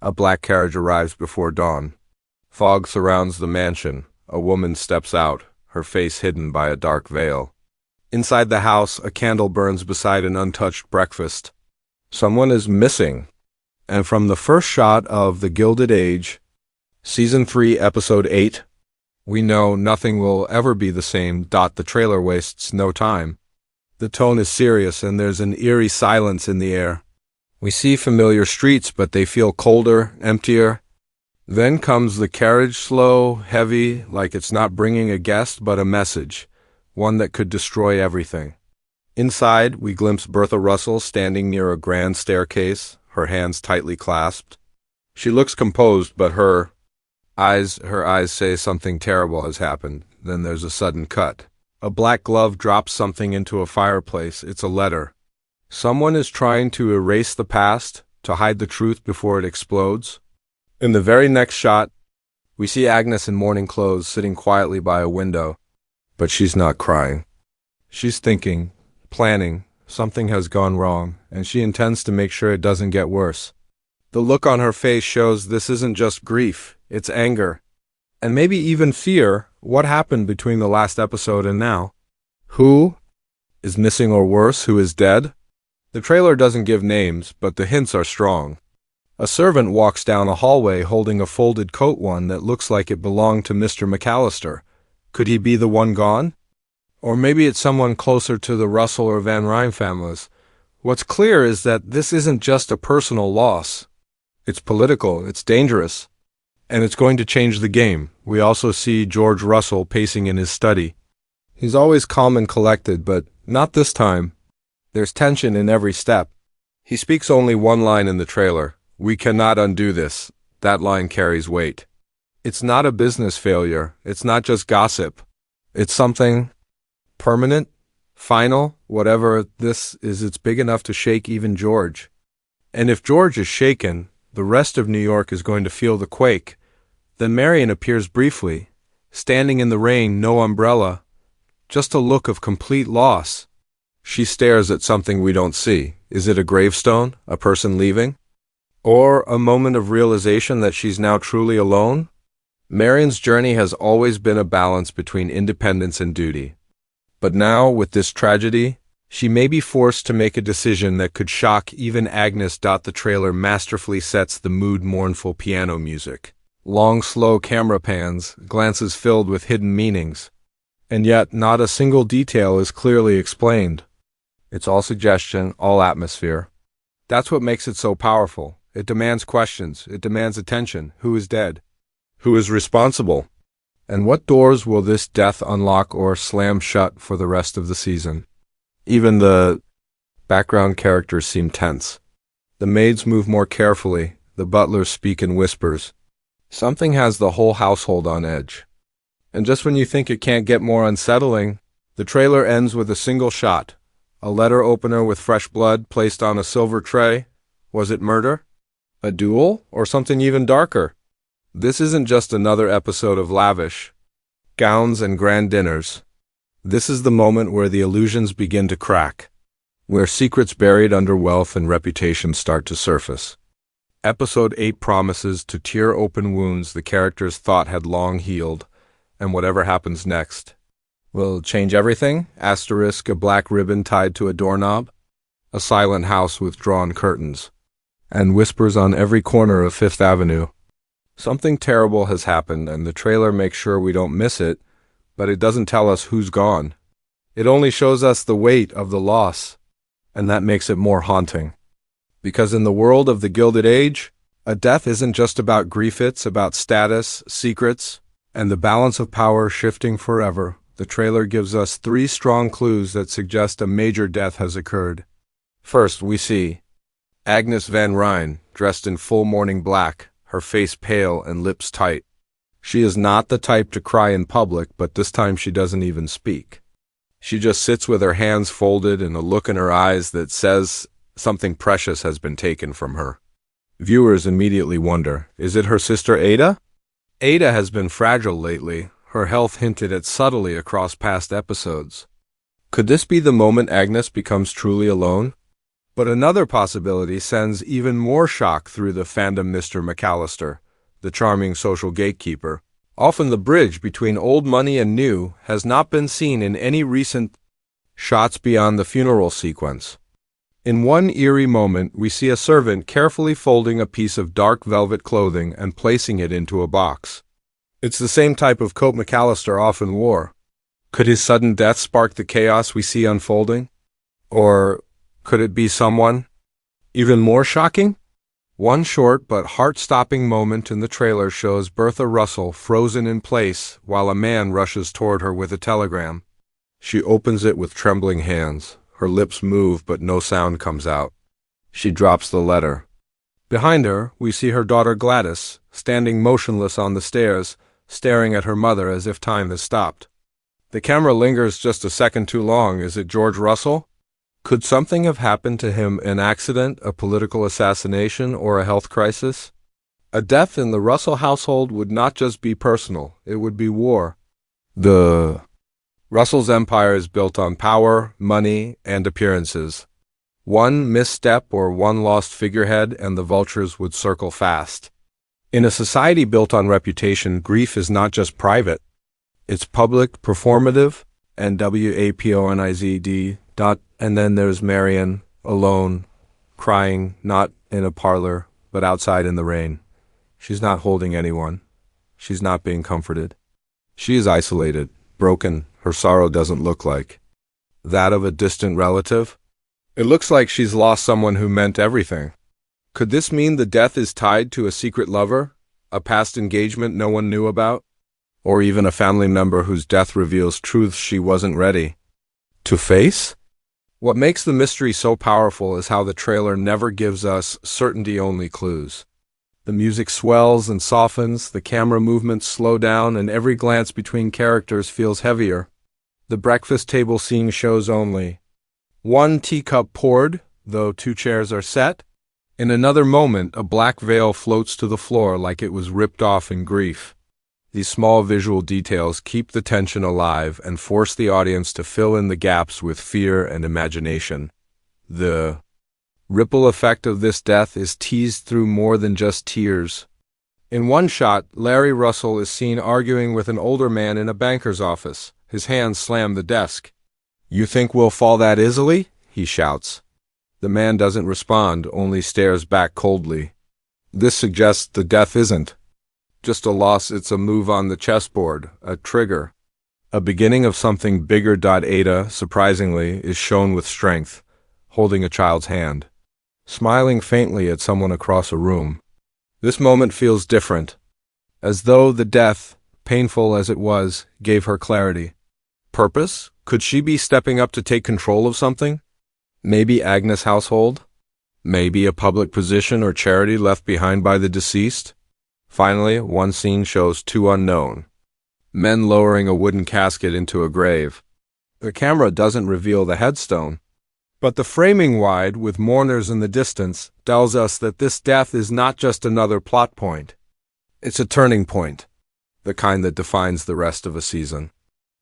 A black carriage arrives before dawn. Fog surrounds the mansion. A woman steps out, her face hidden by a dark veil. Inside the house, a candle burns beside an untouched breakfast. Someone is missing. And from the first shot of The Gilded Age, Season 3, Episode 8, we know nothing will ever be the same. The trailer wastes no time. The tone is serious and there's an eerie silence in the air. We see familiar streets, but they feel colder, emptier. Then comes the carriage, slow, heavy, like it's not bringing a guest but a message, one that could destroy everything. Inside, we glimpse Bertha Russell standing near a grand staircase, her hands tightly clasped. She looks composed, but her eyes say something terrible has happened. Then there's a sudden cut. A black glove drops something into a fireplace. It's a letter. Someone is trying to erase the past, to hide the truth before it explodes. In the very next shot, we see Agnes in morning clothes sitting quietly by a window. But she's not crying. She's thinking, planning. Something has gone wrong, and she intends to make sure it doesn't get worse. The look on her face shows this isn't just grief, it's anger. And maybe even fear. What happened between the last episode and now? Who is missing, or worse, who is dead? The trailer doesn't give names, but the hints are strong. A servant walks down a hallway holding a folded coat, one that looks like it belonged to Mr. McAllister. Could he be the one gone? Or maybe it's someone closer to the Russell or Van Ryn families. What's clear is that this isn't just a personal loss. It's political, it's dangerous, and it's going to change the game. We also see George Russell pacing in his study. He's always calm and collected, but not this time. There's tension in every step. He speaks only one line in the trailer. "We cannot undo this." That line carries weight. It's not a business failure. It's not just gossip. It's something permanent, final, whatever this is. It's big enough to shake even George. And if George is shaken, the rest of New York is going to feel the quake. Then Marion appears briefly, standing in the rain, no umbrella, just a look of complete loss. She stares at something we don't see. Is it a gravestone, a person leaving? Or a moment of realization that she's now truly alone? Marion's journey has always been a balance between independence and duty. But now, with this tragedy, she may be forced to make a decision that could shock even Agnes. The trailer masterfully sets the mood, mournful piano music. Long, slow camera pans, glances filled with hidden meanings. And yet, not a single detail is clearly explained. It's all suggestion, all atmosphere. That's what makes it so powerful. It demands questions. It demands attention. Who is dead? Who is responsible? And what doors will this death unlock or slam shut for the rest of the season? Even the background characters seem tense. The maids move more carefully. The butlers speak in whispers. Something has the whole household on edge. And just when you think it can't get more unsettling, the trailer ends with a single shot. A letter opener with fresh blood placed on a silver tray. Was it murder? A duel? Or something even darker? This isn't just another episode of lavish gowns and grand dinners. This is the moment where the illusions begin to crack, where secrets buried under wealth and reputation start to surface. Episode 8 promises to tear open wounds the characters thought had long healed, and whatever happens next will change everything. Asterisk, a black ribbon tied to a doorknob, a silent house with drawn curtains, and whispers on every corner of Fifth Avenue. Something terrible has happened, and the trailer makes sure we don't miss it, but it doesn't tell us who's gone. It only shows us the weight of the loss, and that makes it more haunting. Because in the world of the Gilded Age, a death isn't just about grief, it's about status, secrets, and the balance of power shifting forever. The trailer gives us 3 strong clues that suggest a major death has occurred. First, we see Agnes Van Ryn, dressed in full mourning black, her face pale and lips tight. She is not the type to cry in public, but this time she doesn't even speak. She just sits with her hands folded and a look in her eyes that says something precious has been taken from her. Viewers immediately wonder, is it her sister Ada? Ada has been fragile lately, her health hinted at subtly across past episodes. Could this be the moment Agnes becomes truly alone? But another possibility sends even more shock through the fandom: Mr. McAllister, the charming social gatekeeper. Often the bridge between old money and new has not been seen in any recent shots beyond the funeral sequence. In one eerie moment, we see a servant carefully folding a piece of dark velvet clothing and placing it into a box. It's the same type of coat McAllister often wore. Could his sudden death spark the chaos we see unfolding? Or could it be someone even more shocking? One short but heart-stopping moment in the trailer shows Bertha Russell frozen in place while a man rushes toward her with a telegram. She opens it with trembling hands. Her lips move, but no sound comes out. She drops the letter. Behind her, we see her daughter Gladys, standing motionless on the stairs, staring at her mother as if time has stopped. The camera lingers just a second too long. Is it George Russell? Could something have happened to him? An accident, a political assassination, or a health crisis? A death in the Russell household would not just be personal, it would be war. The Russell's empire is built on power, money, and appearances. One misstep or one lost figurehead and the vultures would circle fast. In a society built on reputation, grief is not just private. It's public, performative, and WAPONIZD. And then there's Marian, alone, crying, not in a parlor, but outside in the rain. She's not holding anyone. She's not being comforted. She is isolated, broken. Her sorrow doesn't look like that of a distant relative. It looks like she's lost someone who meant everything. Could this mean the death is tied to a secret lover, a past engagement no one knew about, or even a family member whose death reveals truths she wasn't ready to face? What makes the mystery so powerful is how the trailer never gives us certainty-only clues. The music swells and softens, the camera movements slow down, and every glance between characters feels heavier. The breakfast table scene shows only one teacup poured, though 2 chairs are set. In another moment, a black veil floats to the floor like it was ripped off in grief. These small visual details keep the tension alive and force the audience to fill in the gaps with fear and imagination. The ripple effect of this death is teased through more than just tears. In one shot, Larry Russell is seen arguing with an older man in a banker's office. His hands slam the desk. "You think we'll fall that easily?" he shouts. The man doesn't respond, only stares back coldly. This suggests the death isn't just a loss, it's a move on the chessboard, a trigger. A beginning of something bigger. Ada, surprisingly, is shown with strength, holding a child's hand, smiling faintly at someone across a room. This moment feels different, as though the death, painful as it was, gave her clarity. Purpose? Could she be stepping up to take control of something? Maybe Agnes' household? Maybe a public position or charity left behind by the deceased? Finally, one scene shows 2 unknown men lowering a wooden casket into a grave. The camera doesn't reveal the headstone, but the framing wide, with mourners in the distance, tells us that this death is not just another plot point. It's a turning point, the kind that defines the rest of a season.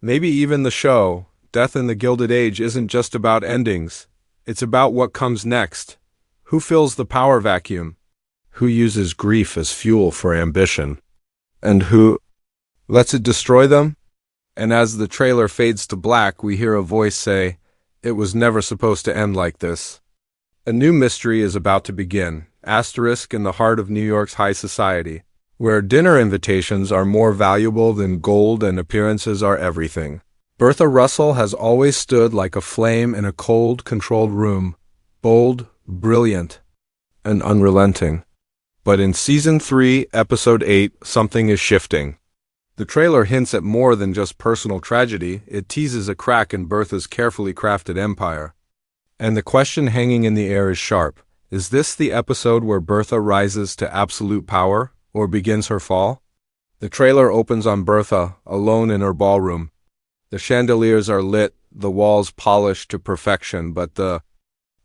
Maybe even the show, Death in the Gilded Age, isn't just about endings. It's about what comes next. Who fills the power vacuum? Who uses grief as fuel for ambition? And who lets it destroy them? And as the trailer fades to black, we hear a voice say, "It was never supposed to end like this." A new mystery is about to begin, asterisk in the heart of New York's high society, where dinner invitations are more valuable than gold and appearances are everything. Bertha Russell has always stood like a flame in a cold, controlled room, bold, brilliant, and unrelenting. But in Season 3, Episode 8, something is shifting. The trailer hints at more than just personal tragedy. It teases a crack in Bertha's carefully crafted empire. And the question hanging in the air is sharp. Is this the episode where Bertha rises to absolute power, or begins her fall? The trailer opens on Bertha, alone in her ballroom. The chandeliers are lit, the walls polished to perfection, but the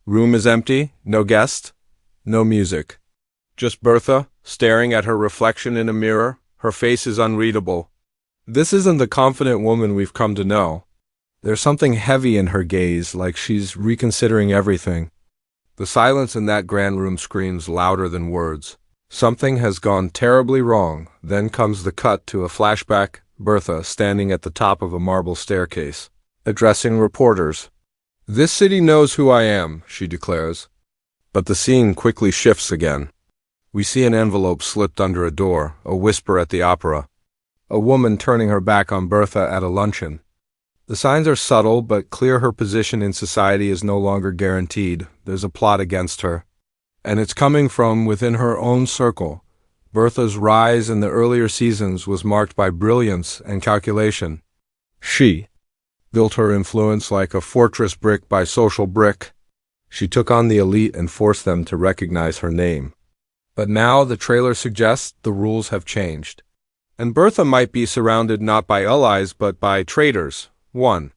room is empty, no guest, no music. Just Bertha, staring at her reflection in a mirror. Her face is unreadable. This isn't the confident woman we've come to know. There's something heavy in her gaze, like she's reconsidering everything. The silence in that grand room screams louder than words. Something has gone terribly wrong. Then comes the cut to a flashback, Bertha standing at the top of a marble staircase, addressing reporters. "This city knows who I am," she declares. But the scene quickly shifts again. We see an envelope slipped under a door, a whisper at the opera, a woman turning her back on Bertha at a luncheon. The signs are subtle, but clear. Her position in society is no longer guaranteed. There's a plot against her, and it's coming from within her own circle. Bertha's rise in the earlier seasons was marked by brilliance and calculation. She built her influence like a fortress brick by social brick. She took on the elite and forced them to recognize her name. But now the trailer suggests the rules have changed, and Bertha might be surrounded not by allies but by traitors. One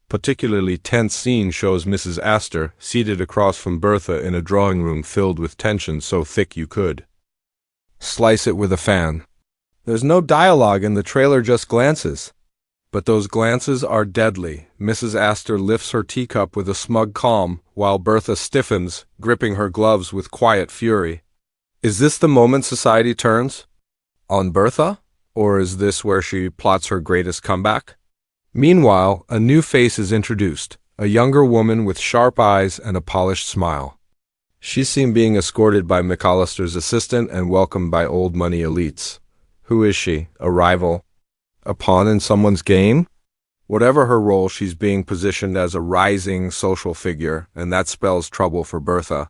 particularly tense scene shows Mrs. Astor seated across from Bertha in a drawing room filled with tension so thick you could slice it with a fan. There's no dialogue in the trailer, just glances. But those glances are deadly. Mrs. Astor lifts her teacup with a smug calm, while Bertha stiffens, gripping her gloves with quiet fury. Is this the moment society turns on Bertha? Or is this where she plots her greatest comeback? Meanwhile, a new face is introduced, a younger woman with sharp eyes and a polished smile. She's seen being escorted by McAllister's assistant and welcomed by old money elites. Who is she? A rival? A pawn in someone's game? Whatever her role, she's being positioned as a rising social figure, and that spells trouble for Bertha.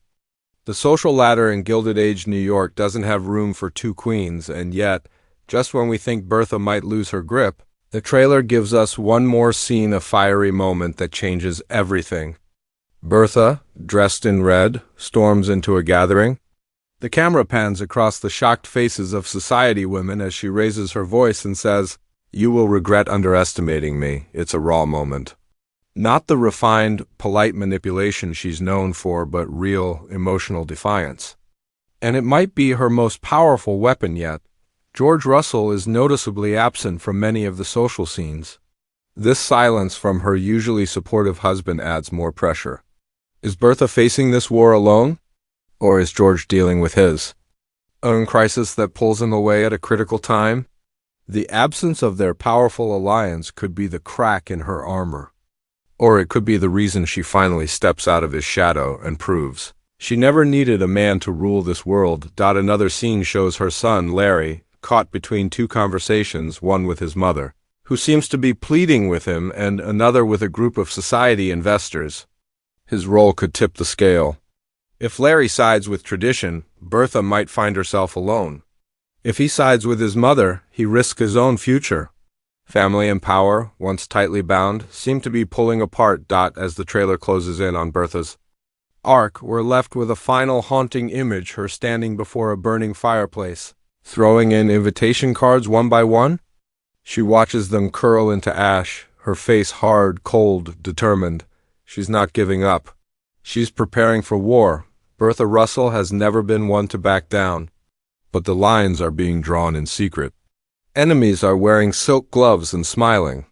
The social ladder in Gilded Age New York doesn't have room for two queens, and yet, just when we think Bertha might lose her grip, the trailer gives us one more scene, a fiery moment that changes everything. Bertha, dressed in red, storms into a gathering. The camera pans across the shocked faces of society women as she raises her voice and says, "You will regret underestimating me." It's a raw moment. Not the refined, polite manipulation she's known for, but real, emotional defiance. And it might be her most powerful weapon yet. George Russell is noticeably absent from many of the social scenes. This silence from her usually supportive husband adds more pressure. Is Bertha facing this war alone? Or is George dealing with his own crisis that pulls him away at a critical time? The absence of their powerful alliance could be the crack in her armor. Or it could be the reason she finally steps out of his shadow and proves she never needed a man to rule this world. Another scene shows her son, Larry, caught between two conversations, one with his mother, who seems to be pleading with him, and another with a group of society investors. His role could tip the scale. If Larry sides with tradition, Bertha might find herself alone. If he sides with his mother, he risks his own future. Family and power, once tightly bound, seem to be pulling apart. As the trailer closes in on Bertha's arc, we're left with a final haunting image, her standing before a burning fireplace, throwing in invitation cards one by one. She watches them curl into ash, her face hard, cold, determined. She's not giving up. She's preparing for war. Bertha Russell has never been one to back down. But the lines are being drawn in secret. Enemies are wearing silk gloves and smiling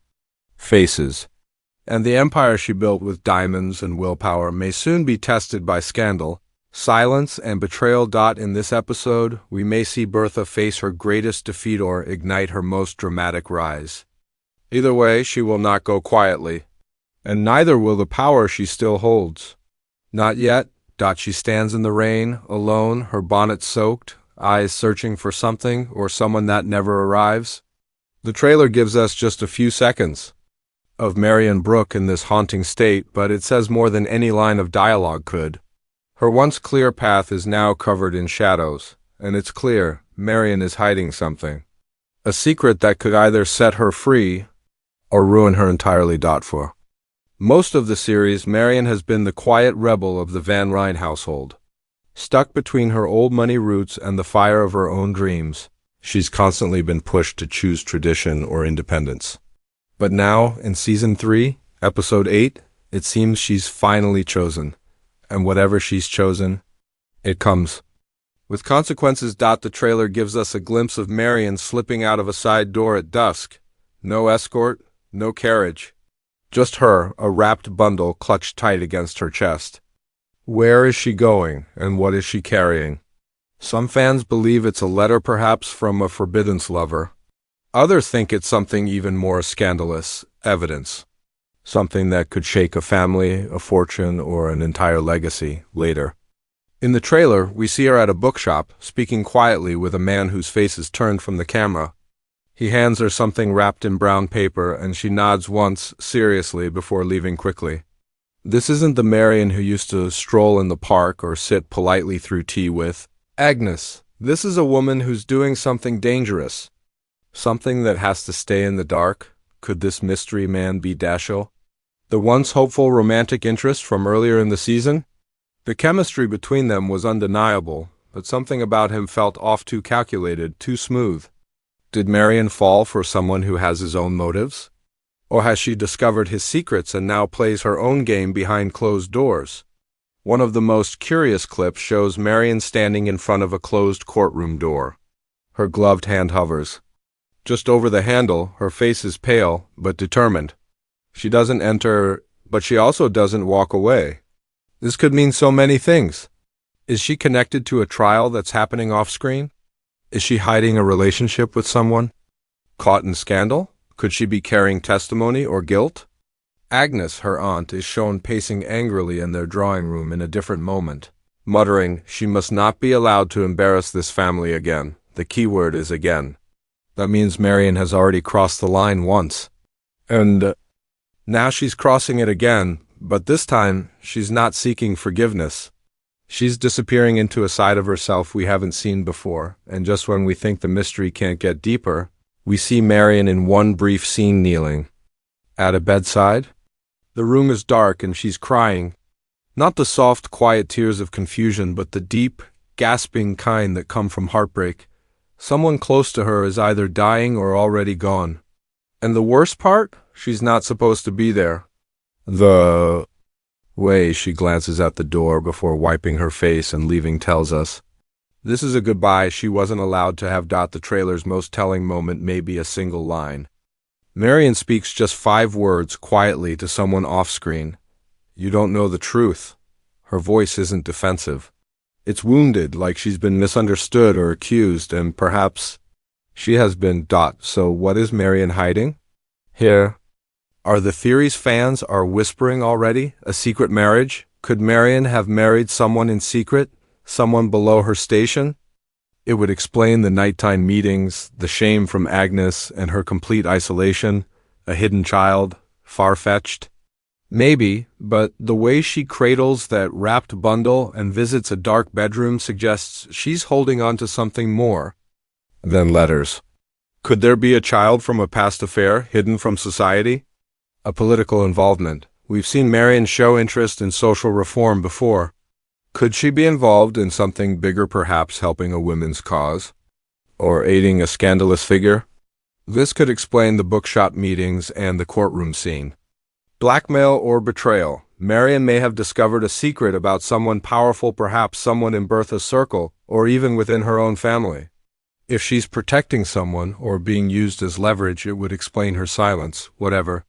faces. And the empire she built with diamonds and willpower may soon be tested by scandal, silence, and betrayal. In this episode, we may see Bertha face her greatest defeat or ignite her most dramatic rise. Either way, she will not go quietly, and neither will the power she still holds. Not yet. She stands in the rain, alone, her bonnet soaked, eyes searching for something or someone that never arrives. The trailer gives us just a few seconds of Marion Brooke in this haunting state, but it says more than any line of dialogue could. Her once clear path is now covered in shadows, and it's clear Marion is hiding something. A secret that could either set her free or ruin her entirely. For most of the series, Marion has been the quiet rebel of the Van Ryn household. Stuck between her old money roots and the fire of her own dreams, she's constantly been pushed to choose tradition or independence. But now, in Season 3, Episode 8, it seems she's finally chosen. And whatever she's chosen, it comes with consequences. The trailer gives us a glimpse of Marion slipping out of a side door at dusk. No escort, no carriage. Just her, a wrapped bundle clutched tight against her chest. Where is she going, and what is she carrying? Some fans believe it's a letter perhaps from a forbidden lover. Others think it's something even more scandalous, evidence. Something that could shake a family, a fortune, or an entire legacy later. In the trailer, we see her at a bookshop, speaking quietly with a man whose face is turned from the camera. He hands her something wrapped in brown paper, and she nods once, seriously, before leaving quickly. This isn't the Marion who used to stroll in the park or sit politely through tea with Agnes. This is a woman who's doing something dangerous. Something that has to stay in the dark. Could this mystery man be Dashiell? The once hopeful romantic interest from earlier in the season? The chemistry between them was undeniable, but something about him felt off, too calculated, too smooth. Did Marion fall for someone who has his own motives? Or has she discovered his secrets and now plays her own game behind closed doors? One of the most curious clips shows Marion standing in front of a closed courtroom door. Her gloved hand hovers. Just over the handle, her face is pale, but determined. She doesn't enter, but she also doesn't walk away. This could mean so many things. Is she connected to a trial that's happening off-screen? Is she hiding a relationship with someone? Caught in scandal? Could she be carrying testimony or guilt? Agnes, her aunt, is shown pacing angrily in their drawing room in a different moment, muttering, she must not be allowed to embarrass this family again. The key word is again. That means Marion has already crossed the line once. And now she's crossing it again, but this time she's not seeking forgiveness. She's disappearing into a side of herself we haven't seen before, and just when we think the mystery can't get deeper, we see Marion in one brief scene kneeling. At a bedside? The room is dark and she's crying. Not the soft, quiet tears of confusion, but the deep, gasping kind that come from heartbreak. Someone close to her is either dying or already gone. And the worst part? She's not supposed to be there. The way she glances at the door before wiping her face and leaving tells us. This is a goodbye she wasn't allowed to have. The trailer's most telling moment may be a single line. Marion speaks just 5 words quietly to someone off-screen. You don't know the truth. Her voice isn't defensive. It's wounded, like she's been misunderstood or accused, and perhaps she has been. So what is Marion hiding? Here. Are the theories fans are whispering already? A secret marriage? Could Marion have married someone in secret? Someone below her station? It would explain the nighttime meetings, the shame from Agnes, and her complete isolation. A hidden child, far-fetched. Maybe, but the way she cradles that wrapped bundle and visits a dark bedroom suggests she's holding on to something more than letters. Could there be a child from a past affair hidden from society? A political involvement. We've seen Marion show interest in social reform before. Could she be involved in something bigger, perhaps helping a women's cause? Or aiding a scandalous figure? This could explain the bookshop meetings and the courtroom scene. Blackmail or betrayal. Marion may have discovered a secret about someone powerful, perhaps someone in Bertha's circle, or even within her own family. If she's protecting someone or being used as leverage, it would explain her silence, whatever.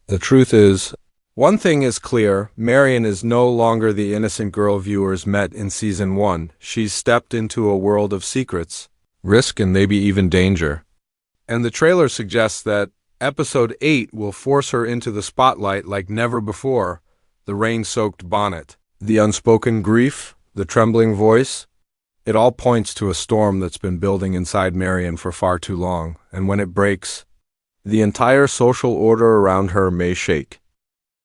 The truth is, one thing is clear, Marion is no longer the innocent girl viewers met in Season 1. She's stepped into a world of secrets, risk, and maybe even danger. And the trailer suggests that Episode 8 will force her into the spotlight like never before. The rain-soaked bonnet, the unspoken grief, the trembling voice. It all points to a storm that's been building inside Marion for far too long, and when it breaks, the entire social order around her may shake.